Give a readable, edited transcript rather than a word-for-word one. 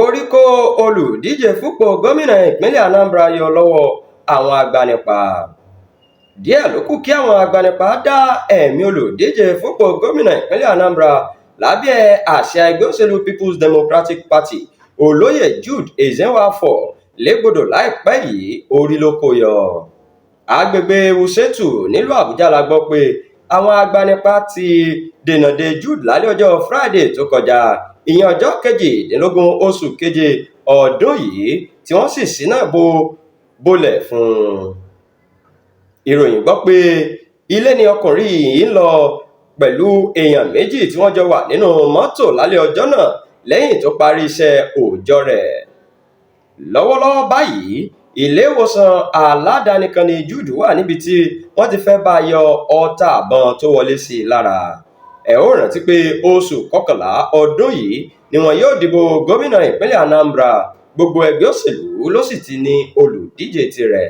orí kó olùdíje fúnpò gómìnà ìpínlẹ̀ Anambra yọ lọ́wọ́ àwọn agbanipa. Díẹ̀ ló kù kí àwọn agbanipa dá ẹ̀mí olùdíje fúnpò gómìnà ìpínlẹ̀ Anambra lábẹ́ àsíá ẹgbẹ́ òṣèlú People's Democratic Party olóyè Jude Ezenwafọ légbodò láìpẹ́ yìí, orí ló kó yọ. Agbègbè Wùsẹ́tù nílùú Àbújá la gbọ́ pé àwọn agbanipa ti dènà de Jude lálẹ́ ọjọ́ Friday tó kọjá, ìyẹn ọjọ́ 18 oṣù keje ọdún yìí, tí wọ́n sì ṣínà bolẹ̀ fún un. Ìròyìn gbọ́ pé ilé ni ọkùnrin yìí ń lọ pẹ̀lú èèyàn méjì tí wọ́n jọ wà nínú mọ́tò lálẹ́ ọjọ́ náà lẹ́yìn tó parí iṣẹ́ òòjọ́ rẹ̀. Lọ́wọ́lọ́wọ́ báyìí, ilé ìwòsàn aládàáni kan ní Jude wà níbi tí wọ́n ti fẹ́ bá yọ ọta àbọn tó wọlé sí i lára. Ẹ ó rántí pé oṣù kọkànlá ọdún yìí ni wọn yóò dìbò gómìnà ìpínlẹ̀ Anambra. Gbogbo ẹgbẹ́ òṣèlú ló sì ti ní olùdíje tirẹ̀.